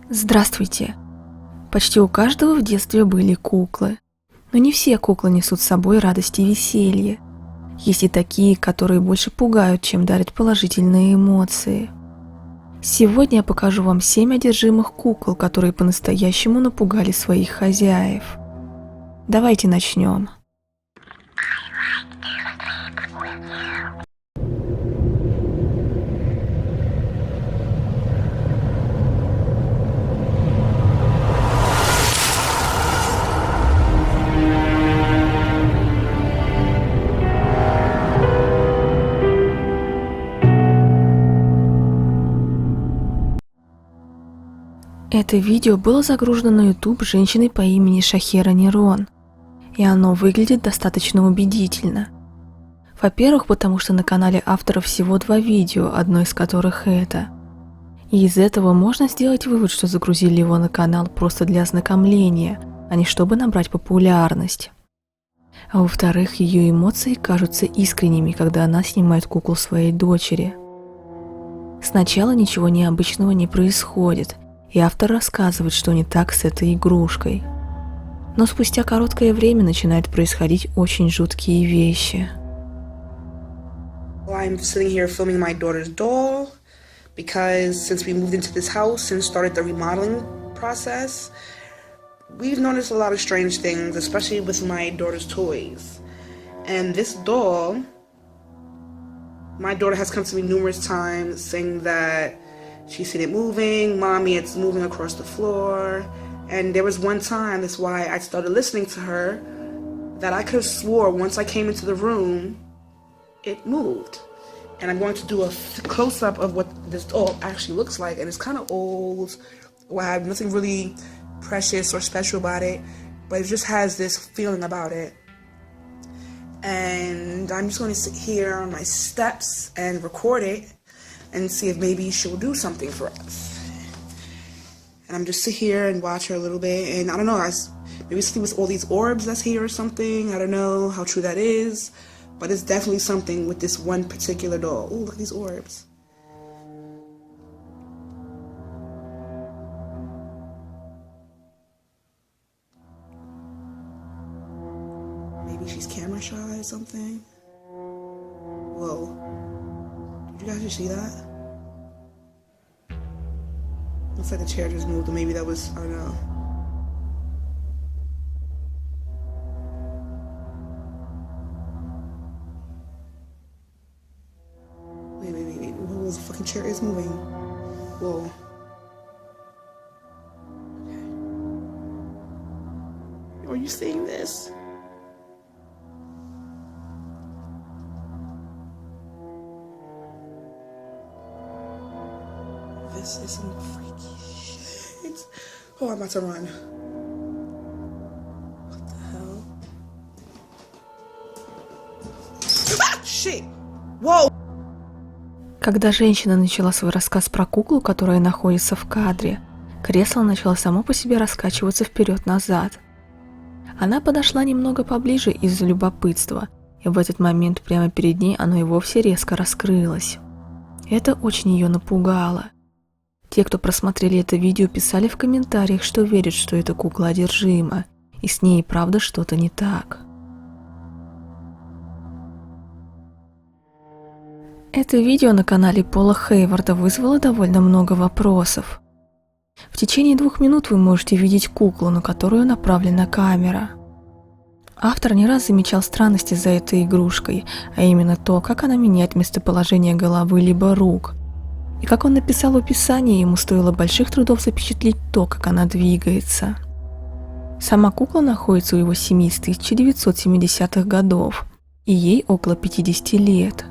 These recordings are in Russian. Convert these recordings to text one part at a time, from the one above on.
Здравствуйте! Почти у каждого в детстве были куклы. Но не все куклы несут с собой радость и веселье. Есть и такие, которые больше пугают, чем дарят положительные эмоции. Сегодня я покажу вам 7 одержимых кукол, которые по-настоящему напугали своих хозяев. Давайте начнем. Это видео было загружено на YouTube женщиной по имени Шахера Нерон, и оно выглядит достаточно убедительно. Во-первых, потому что на канале автора всего 2 видео, одно из которых это. И из этого можно сделать вывод, что загрузили его на канал просто для ознакомления, а не чтобы набрать популярность. А во-вторых, ее эмоции кажутся искренними, когда она снимает куклу своей дочери. Сначала ничего необычного не происходит, и автор рассказывает, что не так с этой игрушкой. Но спустя короткое время начинают происходить очень жуткие вещи. I'm sitting here filming my daughter's doll because since we moved into this house and started the remodeling process, we've noticed a lot of strange things, especially with my daughter's toys. And this doll, my daughter has come to me numerous times saying that she's seen it moving, mommy, it's moving across the floor. And there was one time, that's why I started listening to her, that I could have swore once I came into the room, it moved. And I'm going to do a close-up of what this doll actually looks like. And it's kind of old. Well, I have nothing really precious or special about it, but it just has this feeling about it. And I'm just going to sit here on my steps and record it and see if maybe she'll do something for us. And I'm just sit here and watch her a little bit. And I don't know, maybe see with all these orbs that's here or something. I don't know how true that is. But it's definitely something with this one particular doll. Ooh, look at these orbs. Maybe she's camera shy or something. Whoa. Did you guys just see that? Looks like the chair just moved, or maybe that was, I don't know. Wait. Whoa, the fucking chair is moving. Whoa. Okay. Are you seeing this? This is some freaky shit. Oh, I'm about to run. What the hell? Ah, shit! Whoa! Когда женщина начала свой рассказ про куклу, которая находится в кадре, кресло начало само по себе раскачиваться вперед-назад. Она подошла немного поближе из-за любопытства, и в этот момент прямо перед ней оно и вовсе резко раскрылось. Это очень ее напугало. Те, кто просмотрели это видео, писали в комментариях, что верят, что эта кукла одержима, и с ней правда что-то не так. Это видео на канале Пола Хейварда вызвало довольно много вопросов. В течение 2 минут вы можете видеть куклу, на которую направлена камера. Автор не раз замечал странности за этой игрушкой, а именно то, как она меняет местоположение головы либо рук. И как он написал в описании, ему стоило больших трудов запечатлеть то, как она двигается. Сама кукла находится у его семьи с 1970-х годов, и ей около 50 лет.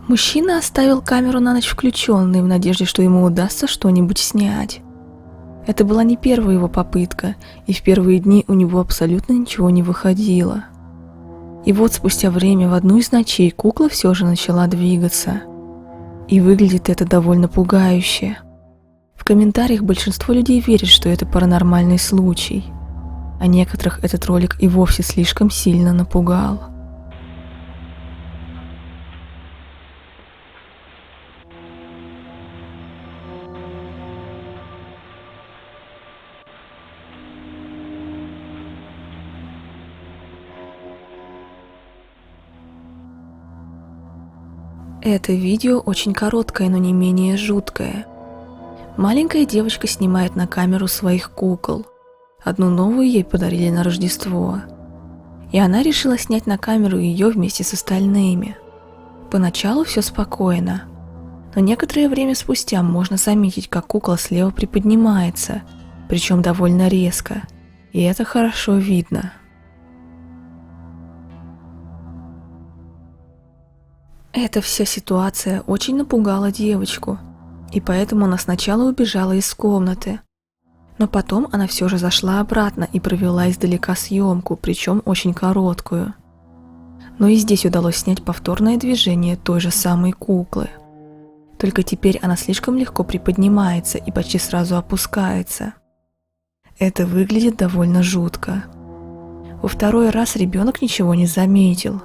Мужчина оставил камеру на ночь включенной в надежде, что ему удастся что-нибудь снять. Это была не первая его попытка, и в первые дни у него абсолютно ничего не выходило. И вот спустя время в одну из ночей кукла все же начала двигаться. И выглядит это довольно пугающе. В комментариях большинство людей верит, что это паранормальный случай, а некоторых этот ролик и вовсе слишком сильно напугал. Это видео очень короткое, но не менее жуткое. Маленькая девочка снимает на камеру своих кукол. Одну новую ей подарили на Рождество. И она решила снять на камеру ее вместе с остальными. Поначалу все спокойно, но некоторое время спустя можно заметить, как кукла слева приподнимается, причем довольно резко, и это хорошо видно. Эта вся ситуация очень напугала девочку, и поэтому она сначала убежала из комнаты. Но потом она все же зашла обратно и провела издалека съемку, причем очень короткую. Но и здесь удалось снять повторное движение той же самой куклы. Только теперь она слишком легко приподнимается и почти сразу опускается. Это выглядит довольно жутко. Во второй раз ребенок ничего не заметил.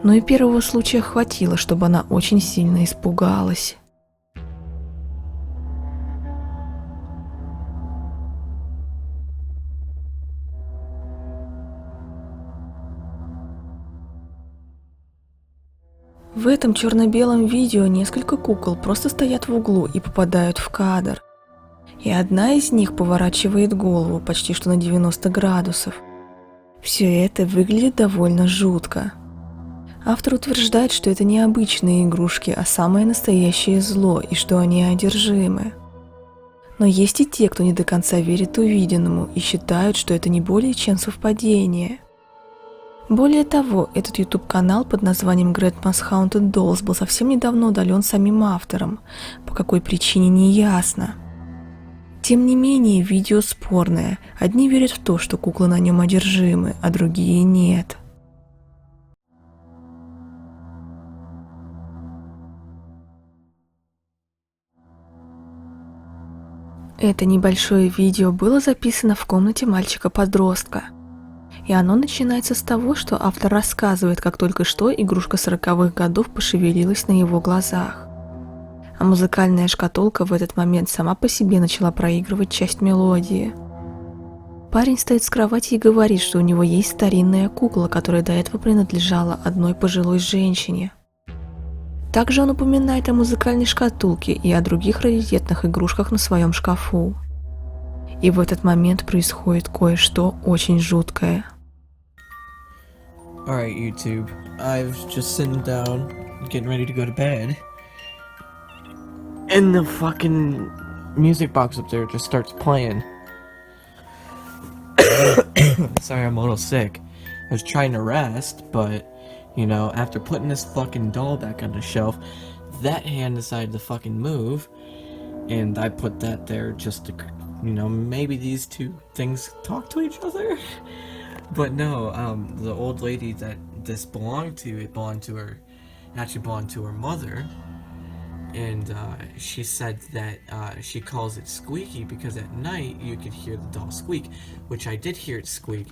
Но и первого случая хватило, чтобы она очень сильно испугалась. В этом черно-белом видео несколько кукол просто стоят в углу и попадают в кадр. И одна из них поворачивает голову почти что на 90 градусов. Все это выглядит довольно жутко. Автор утверждает, что это не обычные игрушки, а самое настоящее зло, и что они одержимы. Но есть и те, кто не до конца верит увиденному и считают, что это не более чем совпадение. Более того, этот YouTube-канал под названием Grandma's Haunted Dolls был совсем недавно удален самим автором, по какой причине не ясно. Тем не менее, видео спорное. Одни верят в то, что куклы на нем одержимы, а другие нет. Это небольшое видео было записано в комнате мальчика-подростка. И оно начинается с того, что автор рассказывает, как только что игрушка 40-х годов пошевелилась на его глазах. А музыкальная шкатулка в этот момент сама по себе начала проигрывать часть мелодии. Парень стоит с кровати и говорит, что у него есть старинная кукла, которая до этого принадлежала одной пожилой женщине. Также он упоминает о музыкальной шкатулке и о других раритетных игрушках на своем шкафу. И в этот момент происходит кое-что очень жуткое. Alright, YouTube. I was just sitting down, getting ready to go to bed. And the fucking music box up there just starts playing. Sorry, I'm a little sick. I was trying to rest, but, you know, after putting this fucking doll back on the shelf, that hand decided to fucking move. And I put that there just to, you know, maybe these two things talk to each other. But no, the old lady that this belonged to, it belonged to her, actually belonged to her mother. And she said that she calls it squeaky because at night you could hear the doll squeak, which I did hear it squeak.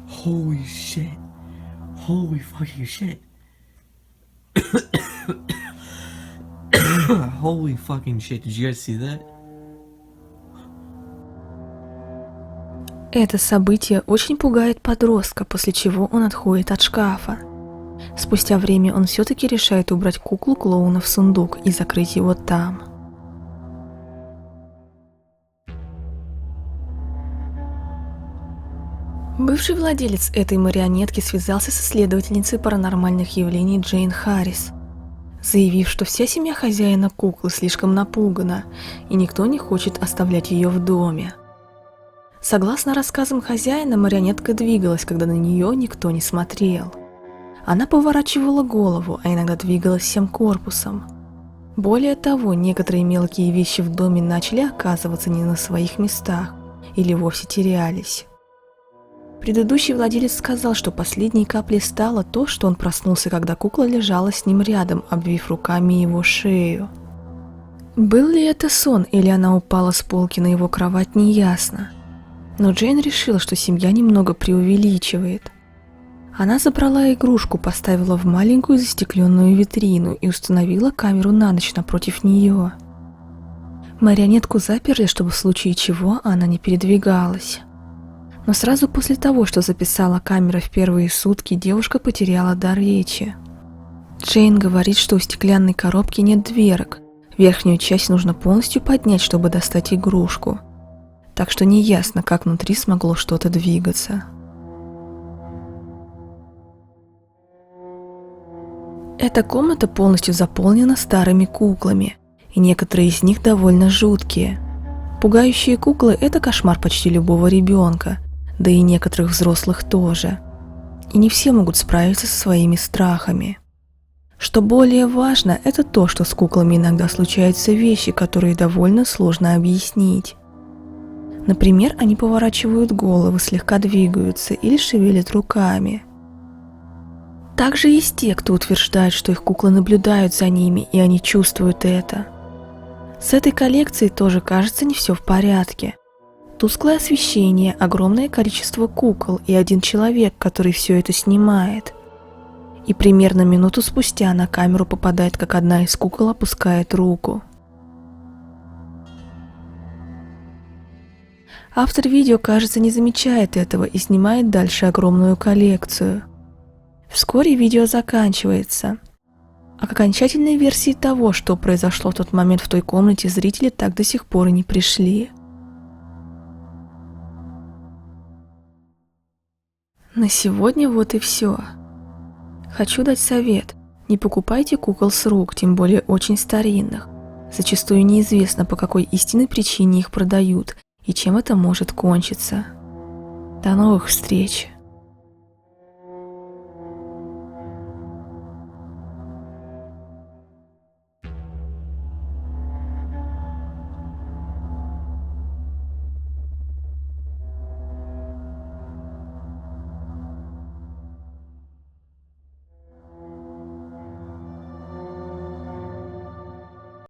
Holy shit. Holy fucking shit. Holy fucking shit, did you guys see that? Это событие очень пугает подростка, после чего он отходит от шкафа. Спустя время он все-таки решает убрать куклу-клоуна в сундук и закрыть его там. Бывший владелец этой марионетки связался с исследовательницей паранормальных явлений Джейн Харрис, заявив, что вся семья хозяина куклы слишком напугана, и никто не хочет оставлять ее в доме. Согласно рассказам хозяина, марионетка двигалась, когда на нее никто не смотрел. Она поворачивала голову, а иногда двигалась всем корпусом. Более того, некоторые мелкие вещи в доме начали оказываться не на своих местах или вовсе терялись. Предыдущий владелец сказал, что последней каплей стало то, что он проснулся, когда кукла лежала с ним рядом, обвив руками его шею. Был ли это сон, или она упала с полки на его кровать, неясно. Но Джейн решила, что семья немного преувеличивает. Она забрала игрушку, поставила в маленькую застекленную витрину и установила камеру на ночь напротив нее. Марионетку заперли, чтобы в случае чего она не передвигалась. Но сразу после того, что записала камера в первые сутки, девушка потеряла дар речи. Джейн говорит, что у стеклянной коробки нет дверок. Верхнюю часть нужно полностью поднять, чтобы достать игрушку. Так что неясно, как внутри смогло что-то двигаться. Эта комната полностью заполнена старыми куклами, и некоторые из них довольно жуткие. Пугающие куклы – это кошмар почти любого ребенка, да и некоторых взрослых тоже. И не все могут справиться со своими страхами. Что более важно, это то, что с куклами иногда случаются вещи, которые довольно сложно объяснить. Например, они поворачивают головы, слегка двигаются или шевелят руками. Также есть те, кто утверждает, что их куклы наблюдают за ними, и они чувствуют это. С этой коллекцией тоже, кажется, не все в порядке. Тусклое освещение, огромное количество кукол и один человек, который все это снимает. И примерно минуту спустя на камеру попадает, как одна из кукол опускает руку. Автор видео, кажется, не замечает этого и снимает дальше огромную коллекцию. Вскоре видео заканчивается. А к окончательной версии того, что произошло в тот момент в той комнате, зрители так до сих пор и не пришли. На сегодня вот и все. Хочу дать совет. Не покупайте кукол с рук, тем более очень старинных. Зачастую неизвестно, по какой истинной причине их продают и чем это может кончиться. До новых встреч!